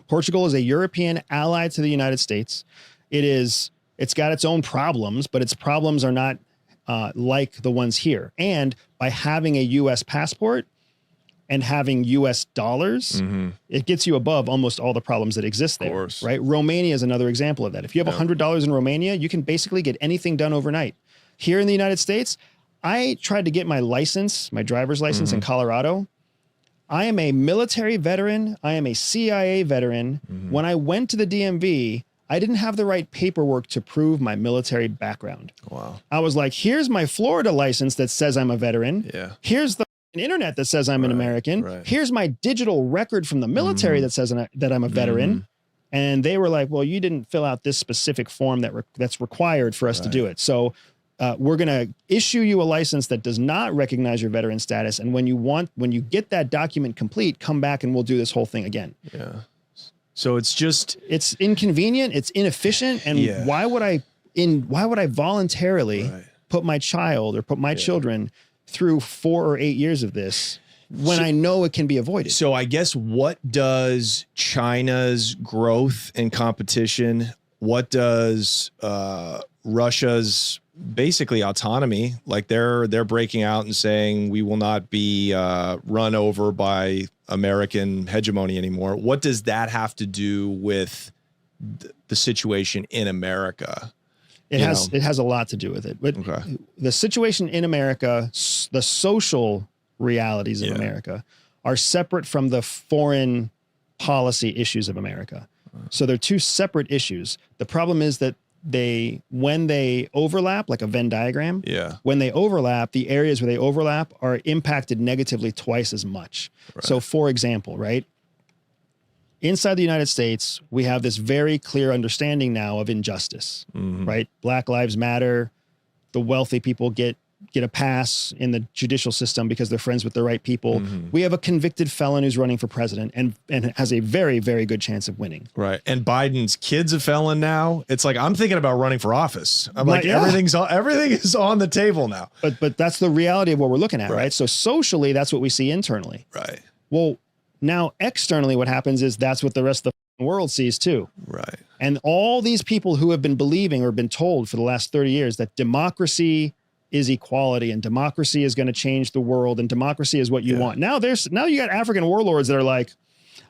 Portugal is a European ally to the United States. It's got its own problems, but its problems are not like the ones here. And by having a U.S. passport and having U.S. dollars, it gets you above almost all the problems that exist there, right? Romania is another example of that. If you have $100 in Romania, you can basically get anything done overnight. Here in the United States, I tried to get my license, my driver's license in Colorado. I am a military veteran. I am a CIA veteran. When I went to the DMV, I didn't have the right paperwork to prove my military background. Wow. I was like, here's my Florida license that says I'm a veteran. Yeah. Here's the internet that says I'm an American. Here's my digital record from the military that says that I'm a veteran. And they were like, well, you didn't fill out this specific form that's required for us to do it. So we're going to issue you a license that does not recognize your veteran status. And when you get that document complete, come back and we'll do this whole thing again. Yeah. So it's inconvenient, it's inefficient. And why would I voluntarily put my child or put my children through 4 or 8 years of this when I know it can be avoided? So I guess what does China's growth and competition, what does Russia's basically autonomy, like they're breaking out and saying we will not be run over by American hegemony anymore. What does that have to do with the situation in America? It has a lot to do with it. But the situation in America, the social realities of America are separate from the foreign policy issues of America. So they're two separate issues. The problem is that when they overlap, like a Venn diagram, when they overlap, the areas where they overlap are impacted negatively twice as much. So for example, right, inside the United States, we have this very clear understanding now of injustice, right? Black Lives Matter. The wealthy people get a pass in the judicial system because they're friends with the right people. We have a convicted felon who's running for president and has a very, very good chance of winning. Right. And Biden's kid's a felon now. It's like, I'm thinking about running for office. I'm like, everything is on the table now. But that's the reality of what we're looking at, right? So socially, that's what we see internally. Right. Well, now externally, what happens is that's what the rest of the world sees too. Right. And all these people who have been believing or been told for the last 30 years that democracy is equality and democracy is going to change the world and democracy is what you want. Now you got African warlords that are like,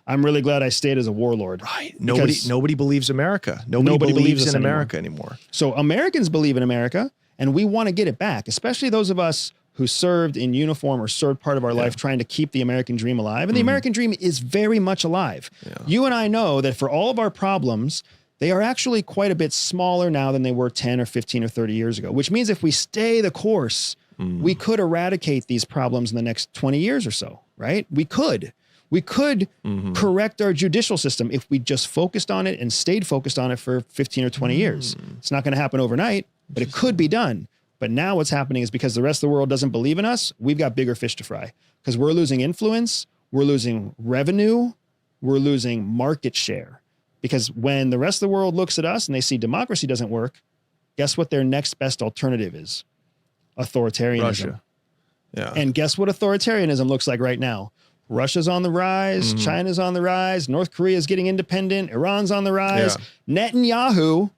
I'm really glad I stayed as a warlord. Right. Nobody believes America. Nobody believes in America anymore. So Americans believe in America and we want to get it back, especially those of us who served in uniform or served part of our life trying to keep the American dream alive. And the American dream is very much alive. You and I know that for all of our problems, they are actually quite a bit smaller now than they were 10 or 15 or 30 years ago, which means if we stay the course, we could eradicate these problems in the next 20 years or so, right? We could correct our judicial system if we just focused on it and stayed focused on it for 15 or 20 years. It's not going to happen overnight, but it could be done. But now what's happening is because the rest of the world doesn't believe in us, we've got bigger fish to fry because we're losing influence, we're losing revenue, we're losing market share. Because when the rest of the world looks at us and they see democracy doesn't work, guess what their next best alternative is? Authoritarianism. Russia. Yeah. And guess what authoritarianism looks like right now? Russia's on the rise. China's on the rise. North Korea's getting independent. Iran's on the rise. Netanyahu,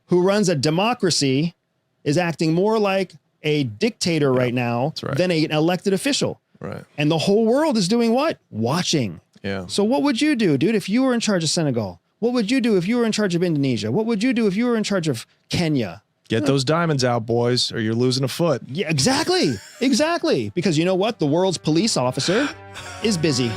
who runs a democracy, is acting more like a dictator right now than an elected official. Right. And the whole world is doing what? Watching. Yeah. So what would you do, dude, if you were in charge of Senegal? What would you do if you were in charge of Indonesia? What would you do if you were in charge of Kenya? Get those diamonds out, boys, or you're losing a foot. Yeah, exactly. Exactly. Because you know what? The world's police officer is busy.